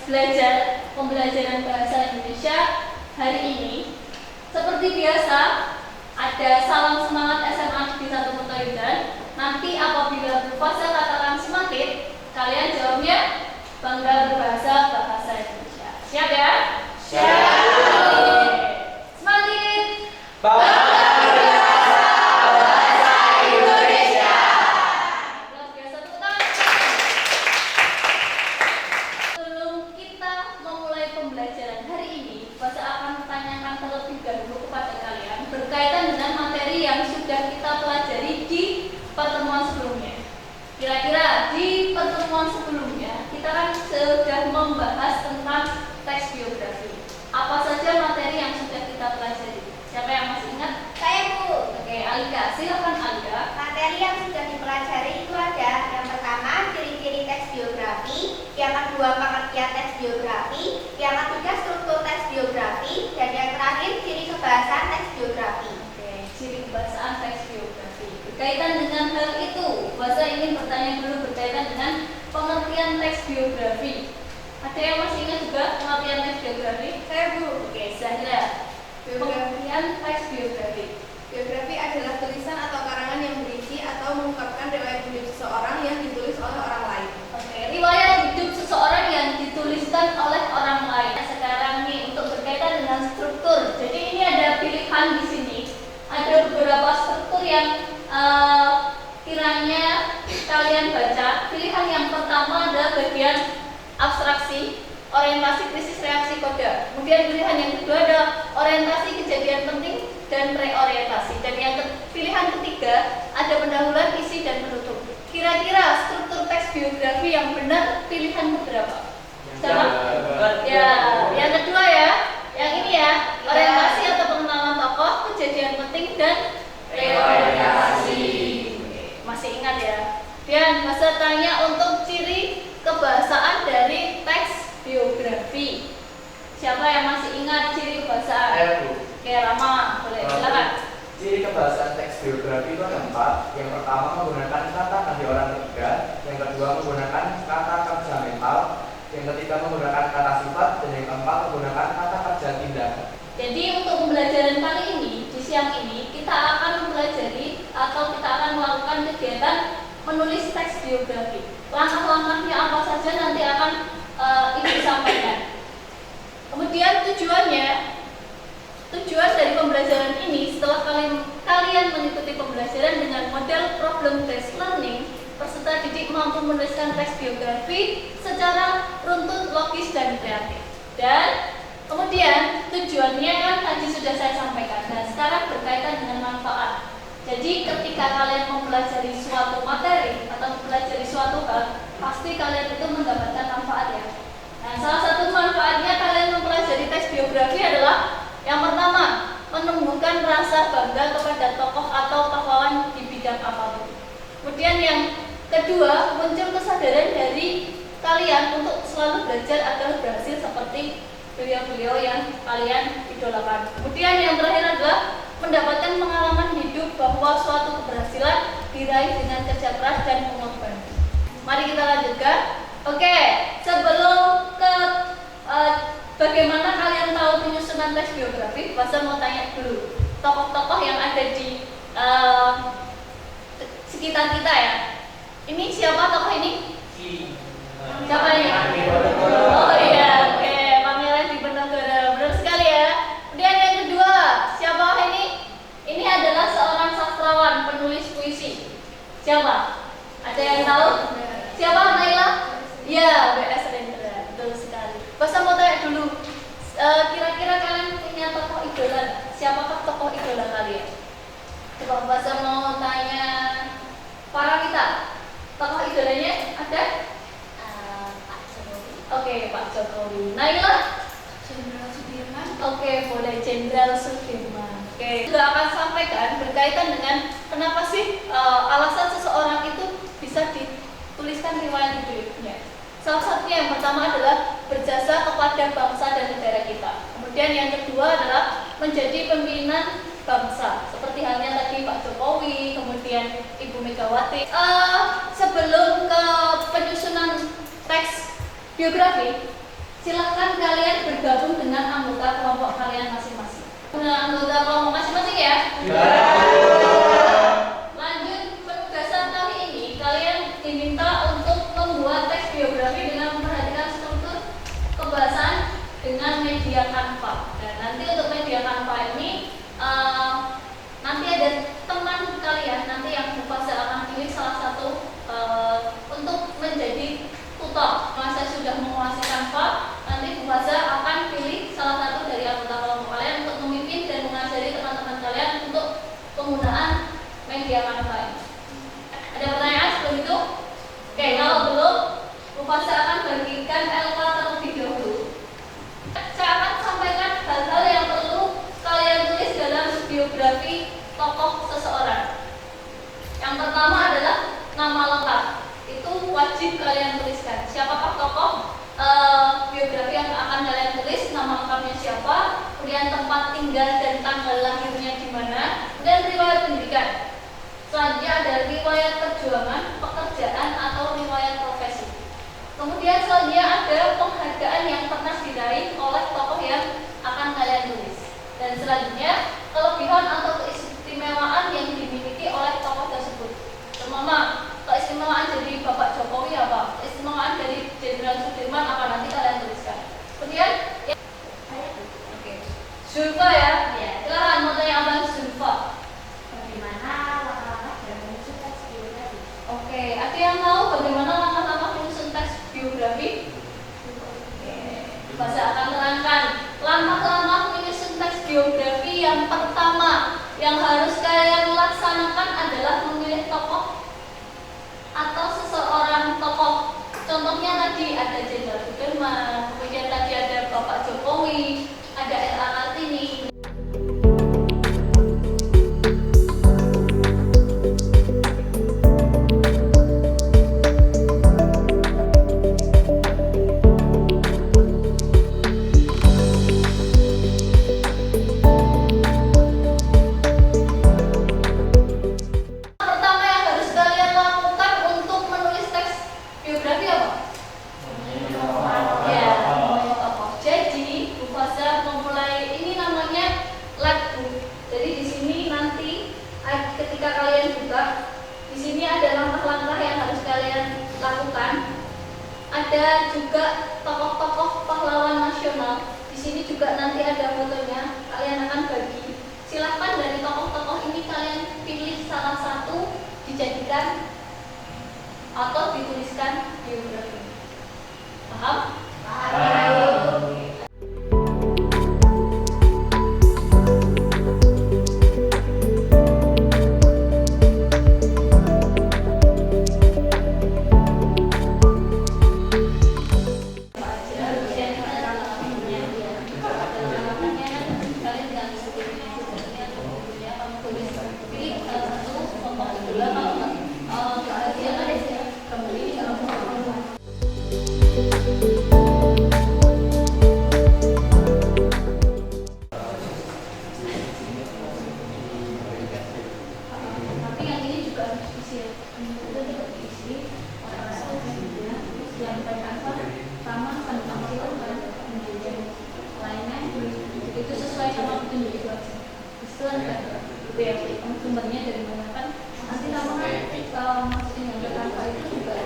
belajar pembelajaran bahasa Indonesia hari ini. Seperti biasa, ada salam semangat SMA Negeri 1 Purtoyudan. Nanti apabila berfase katakan semakin, kalian jawabnya bangga berbahasa Indonesia. Siap ya? Siap. Semakin Bangga berbahasa Indonesia. luar biasa, tepuk tangan. Sebelum kita memulai pembelajaran hari ini, Bahasa akan menanyakan terlebih dahulu kepada kalian berkaitan dengan materi yang sudah kita pelajari di pertemuan sebelumnya. Kira-kira di pertemuan sebelumnya kita kan sudah membahas tentang teks biografi. Apa saja materi yang sudah kita pelajari? Siapa yang masih ingat? Saya, Bu. Oke, Alika, silakan Alika. Materi yang sudah dipelajari itu ada yang pertama ciri-ciri teks biografi, yang kedua pengertian teks biografi, yang ketiga struktur teks biografi, dan yang terakhir ciri kebahasaan teks biografi. Oke, ciri kebahasaan teks biografi. Berkaitan dengan hal itu, Bahasa ingin bertanya dulu berkaitan dengan pengertian teks biografi. Ada yang masih ingat juga pengertian teks biografi? Saya, Bu. Oke, Zahra. Pengertian teks biografi. Biografi adalah tulisan atau karangan yang berisi atau mengungkapkan riwayat hidup seseorang yang ditulis oleh orang lain. Oke, riwayat hidup seseorang yang dituliskan oleh orang lain. Sekarang nih untuk berkaitan dengan struktur. Jadi ini ada pilihan di sini. Ada beberapa struktur yang kiranya kalian baca. Pilihan yang pertama adalah bagian abstraksi, orientasi, krisis, reaksi, kode. Kemudian pilihan yang kedua adalah orientasi, kejadian penting, dan reorientasi. Dan yang pilihan ketiga ada pendahuluan, isi, dan penutup. Kira-kira struktur teks biografi yang benar pilihan berapa? Sama? Ya, yang kedua ya. Yang ini ya, orientasi atau pengenalan tokoh, kejadian penting, dan reorientasi. Masih ingat ya? Dan masa tanya untuk ciri kebahasaan dari teks biografi. Siapa yang masih ingat ciri kebahasaan? Saya, Bu. Oke, Rama, boleh silakan. Ciri kebahasaan teks biografi itu ada 4. Yang pertama menggunakan kata bagi orang ketiga, yang kedua menggunakan kata kerja mental, yang ketiga menggunakan kata sifat, dan yang keempat menggunakan kata kerja tindakan. Jadi untuk pembelajaran kali ini, di siang ini, kita akan mempelajari atau kita akan melakukan kegiatan menulis teks biografi. Langkah-langkahnya apa saja nanti akan ibu sampaikan. Kemudian tujuan dari pembelajaran ini setelah kalian mengikuti pembelajaran dengan model problem based learning, peserta didik mampu menuliskan teks biografi secara runtut, logis, dan kreatif. Dan kemudian tujuannya kan tadi sudah saya sampaikan. Dan sekarang berkaitan dengan manfaat. Jadi ketika kalian mempelajari suatu materi atau mempelajari suatu hal, pasti kalian itu mendapatkan manfaat ya. Nah, salah satu manfaatnya kalian mempelajari teks biografi adalah yang pertama, menumbuhkan rasa bangga kepada tokoh atau pahlawan di bidang apapun. Kemudian yang kedua, muncul kesadaran dari kalian untuk selalu belajar agar berhasil seperti beliau-beliau yang kalian idolakan. Kemudian yang terakhir adalah mendapatkan pengalaman hidup bahwa suatu keberhasilan diraih dengan kerja keras dan pengorbanan. Mari kita lanjutkan. Oke, sebelum ke bagaimana kalian tahu penyusunan teks biografi, Bahasa mau tanya dulu tokoh-tokoh yang ada di sekitar kita ya. Ini siapa tokoh ini? Siapa ini? Oh iya, oke, Pangeran Diponegoro, benar sekali ya. Kemudian yang kedua, siapa ini? Ini adalah seorang sastrawan penulis puisi. Siapa? Ada yang tahu? Siapa, Naila? Ya, B.S. Rendra, betul sekali. Bahasa mau tanya dulu, kira-kira kalian punya tokoh idola? Siapakah tokoh idola kalian? Coba Bahasa mau tanya para kita, tokoh idolanya ada? Pak Jokowi. Oke, Pak Jokowi. Naila? Jenderal Sudirman. Oke, boleh Jenderal Sudirman. Oke, juga akan sampaikan berkaitan dengan kenapa sih alasan seseorang itu bisa dituliskan riwayat hidupnya. Salah satunya yang pertama adalah berjasa kepada bangsa dan negara kita. Kemudian yang kedua adalah menjadi pimpinan bangsa, seperti halnya tadi Pak Jokowi, kemudian Ibu Megawati. Sebelum ke penyusunan teks biografi, silakan kalian bergabung dengan anggota kelompok kalian masing-masing. Dengan anggota kelompok masing-masing ya. Lanjut, penugasan kali ini kalian diminta untuk membuat teks biografi dengan memperhatikan struktur kebahasan dengan media Canva. Dan nanti untuk media Canva ini nanti ada teman kalian nanti yang Mufasa akan pilih salah satu untuk menjadi tutor. Masa sudah menguasai Canva, nanti Mufasa akan pilih salah satu dari anggota kelompok kalian untuk memimpin dan mengajari teman-teman kalian untuk penggunaan media Canva ini. Ada pertanyaan sebelum itu? Oke, kalau belum, Mufasa akan bagikan LK terlebih dahulu. Saya akan sampaikan hal-hal yang perlu kalian tulis dalam biografi tokoh seseorang. Yang pertama adalah nama lengkap. Itu wajib kalian tuliskan. Siapakah tokoh biografi yang akan kalian tulis, nama lengkapnya siapa, kemudian tempat tinggal dan tanggal lahirnya di mana, dan riwayat pendidikan. Selanjutnya ada riwayat perjuangan, pekerjaan atau riwayat profesi. Kemudian selanjutnya ada penghargaan yang pernah diraih oleh tokoh yang akan kalian tulis. Dan selanjutnya kelebihan atau keistimewaan yang dimiliki oleh tokoh tersebut. Terutama keistimewaan dari Bapak Jokowi apa? Keistimewaan dari Jenderal Sudirman apa, nanti kalian tuliskan. Kemudian oke. Zulfa ya. Silakan mau tanya Abang Zulfa. Bagaimana langkah-langkah dalam menyusun teks biografi? Oke, ada yang tahu bagaimana langkah-langkah menyusun teks biografi? Masa akan terangkan langkah-langkah menyusun teks biografi. Yang pertama yang harus kalian laksanakan adalah memilih tokoh atau seseorang tokoh. Contohnya tadi ada Jenderal Sudirman, kemudian tadi ada Bapak Jokowi, ada R.A. Kartini. Ada juga tokoh-tokoh pahlawan nasional. Di sini juga nanti ada fotonya. Kalian akan bagi. Silahkan dari tokoh-tokoh ini kalian pilih salah satu dijadikan atau dituliskan biografi. Paham? Paham. Sumbernya dari mana kan nanti nama masukin yang Canva itu juga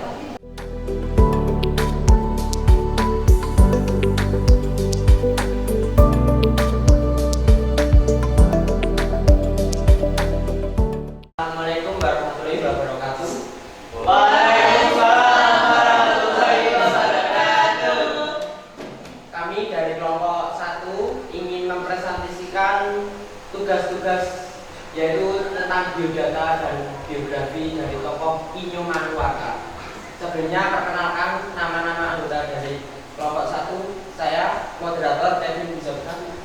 Assalamualaikum warahmatullahi wabarakatuh. Waalaikumsalam warahmatullahi wabarakatuh. Kami dari kelompok 1 ingin mempresentasikan tugas-tugas yaitu tentang biodata dan biografi dari tokoh Inyo Manuwaka. Sebelumnya perkenalkan nama-nama anggota dari kelompok 1. Saya moderator Kevin Bisokan.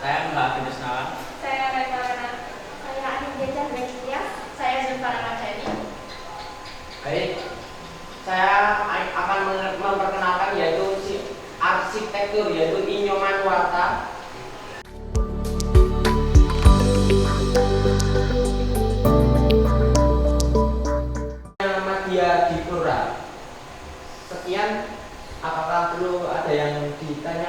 Saya Mbak Agnes Nawan. Saya Reka Renat. Saya Anin Jajah Brescia. Saya Zulfa Ramadhani. Baik, saya akan memperkenalkan yaitu arsitektur yaitu Inyo Manuwaka. Dia di Pura. Sekian, apakah perlu ada yang ditanya?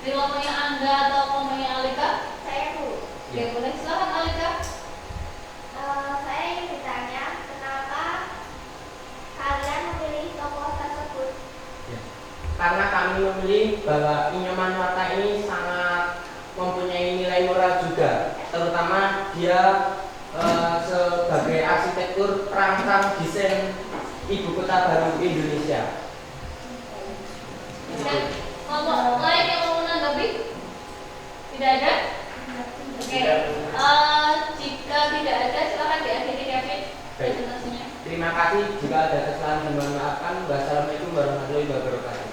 Di kelompoknya Angga atau kelompoknya Alika? Saya Bu. Oke, boleh silakan Alika. Saya ingin bertanya, kenapa kalian memilih tokoh tersebut? Karena kami memilih bahwa Inyoman Nuwarta ini sangat mempunyai nilai moral juga, terutama dia sebagai arsitektur perancang desain ibu kota baru Indonesia. Dan kelompok lain yang mau menanggapi? Tidak ada? Oke. Jika tidak ada, silakan diakhiri David presentasinya. Terima kasih. Jika ada kesalahan mohon maafkan. Wassalamualaikum warahmatullahi wabarakatuh.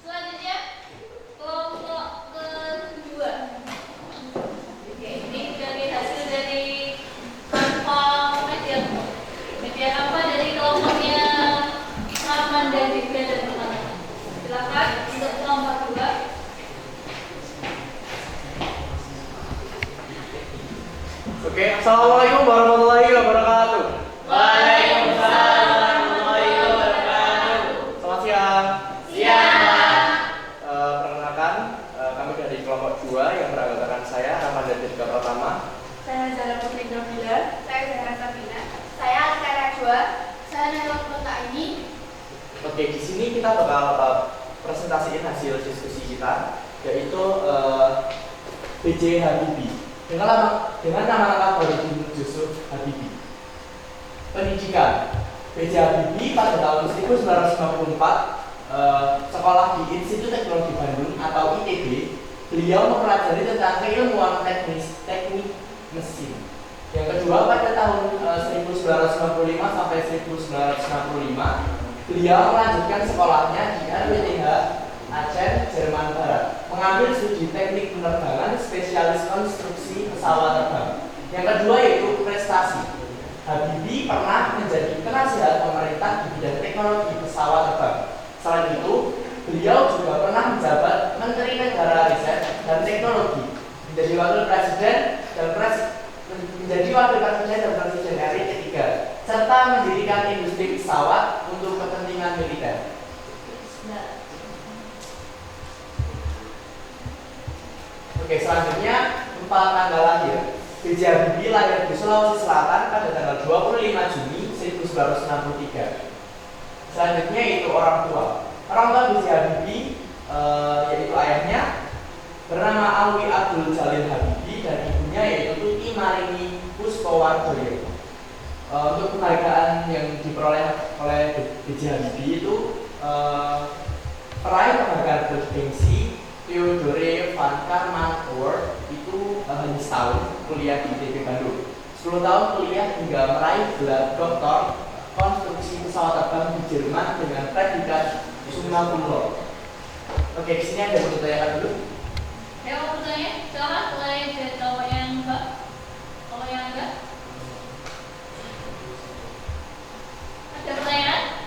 Selanjutnya kelompok kedua. Oke, ini dari hasil dari Canva media apa dari kelompoknya Rahman dan Divya dan teman-teman. Silakan untuk kelompok kedua. Oke, assalamualaikum warahmatullahi wabarakatuh. Waalaikumsalam warahmatullahi wabarakatuh. Selamat siang. Siang. Perkenalkan, kami dari kelompok 2 yang beranggotakan saya Rahman dan Divya Pratama. Saya Zara Putri Gavila. Saya Zahra Sabina. Saya Alika Najwa. Saya Nela Kota ini. Oke, di sini kita bakal presentasiin hasil diskusi kita, yaitu B.J. Habibie. Dengan nama lengkap Baharudin Yusuf Habibie. Pendidikan B.J. Habibie pada tahun 1994 sekolah di Institut Teknologi Bandung atau ITB. Beliau mempelajari tentang keilmuan teknik mesin. Yang kedua, pada tahun 1995 sampai 1965 beliau melanjutkan sekolahnya di RWTH Aceh, Jerman Barat, mengambil studi teknik penerbangan spesialis konstruksi pesawat terbang. Yang kedua yaitu prestasi. Habibie pernah menjadi penasihat pemerintah di bidang teknologi pesawat terbang. Selain itu, beliau juga pernah menjabat Menteri Negara Riset dan Teknologi, menjadi wakil presiden dan presiden RI ketiga, serta mendirikan industri pesawat untuk kepentingan militer. Oke, selanjutnya tempat tanggal lahir. B.J. Habibie lahir di Sulawesi Selatan pada tanggal 25 Juni 1963. Selanjutnya itu orang tua. Orang tua B.J. Habibie yaitu ayahnya bernama Alwi Abdul Jalil Habibie dan ibunya yaitu Tuti Marini Puspowardoyo. Untuk penghargaan yang diperoleh oleh B.J. Habibie itu peraih penghargaan bergengsi Theodore Van Karman Award itu hanya setahun kuliah di ITB Bandung, 10 tahun kuliah hingga meraih gelar doktor konstruksi pesawat terbang di Jerman dengan predikat summa cum laude. Oke, di sini ada yang mau ditanyakan dulu. Ya, mau bertanya? Silakan mulai dari kelompok yang Mbak. Kelompok yang enggak? Ada pertanyaan?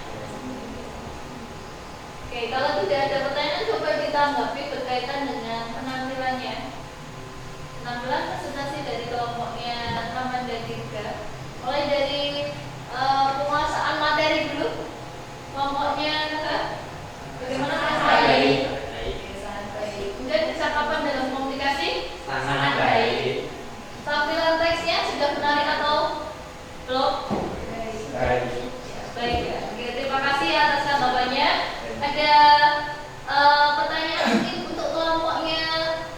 Oke, kalau tidak ada pertanyaan coba ditanggapi berkaitan dengan penampilannya. Penampilan presentasi dari kelompoknya Rahman dan Divya. Mulai dari penguasaan materi dulu. Kelompoknya Kak, bagaimana presentasi? Sangat baik. Kemudian kecakapan dalam komunikasi? Sangat baik. Tampilan teksnya sudah menarik atau belum? Baik. Baik ya. Oke, terima kasih atas tanggapannya. Ada pertanyaan mungkin untuk kelompoknya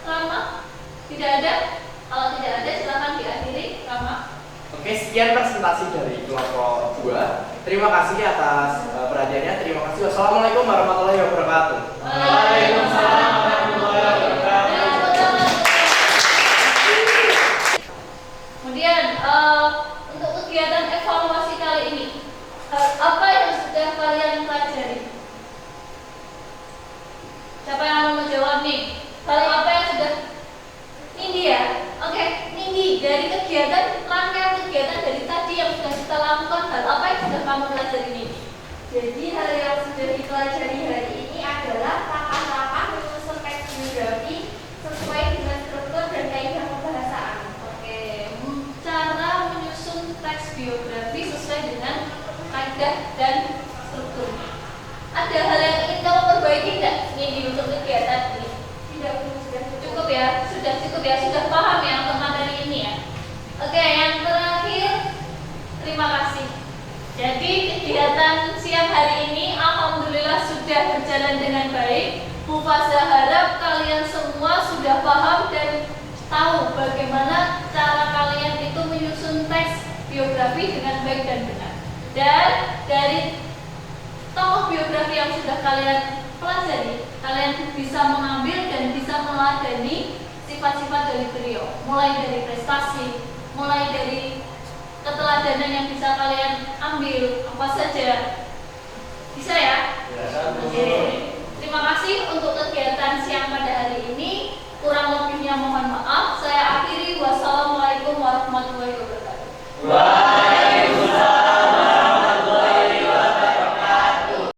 Rama? Tidak ada? Kalau tidak ada silakan diakhiri Rama. Oke, sekian presentasi dari kelompok 2. Terima kasih atas perhatiannya. Terima kasih. Wassalamualaikum warahmatullahi wabarakatuh. Waalaikumsalam warahmatullahi wabarakatuh. Kemudian untuk kegiatan evaluasi kali ini, apa yang sudah kalian pelajari? Siapa yang mau menjawab nih? Hal apa yang sudah Nindi ya? Oke, Nindi, dari kegiatan, rangkaian kegiatan dari tadi yang sudah kita lakukan, hal apa yang sudah kamu pelajari Nindi? Jadi hal yang sudah dipelajari hari ini adalah langkah-langkah menyusun sudah paham ya untuk materi ini ya. Oke, yang terakhir, terima kasih. Jadi kegiatan siang hari ini alhamdulillah sudah berjalan dengan baik. Bu Faza harap kalian semua sudah paham dan tahu bagaimana cara kalian itu menyusun teks biografi dengan baik dan benar. Dan dari tokoh biografi yang sudah kalian pelajari, kalian bisa mengambil dan bisa meladeni sifat-sifat dari beliau, mulai dari prestasi, mulai dari keteladanan yang bisa kalian ambil apa saja. Bisa ya? Oke. Terima kasih untuk kegiatan siang pada hari ini. Kurang lebihnya mohon maaf. Saya akhiri. Wassalamualaikum warahmatullahi wabarakatuh.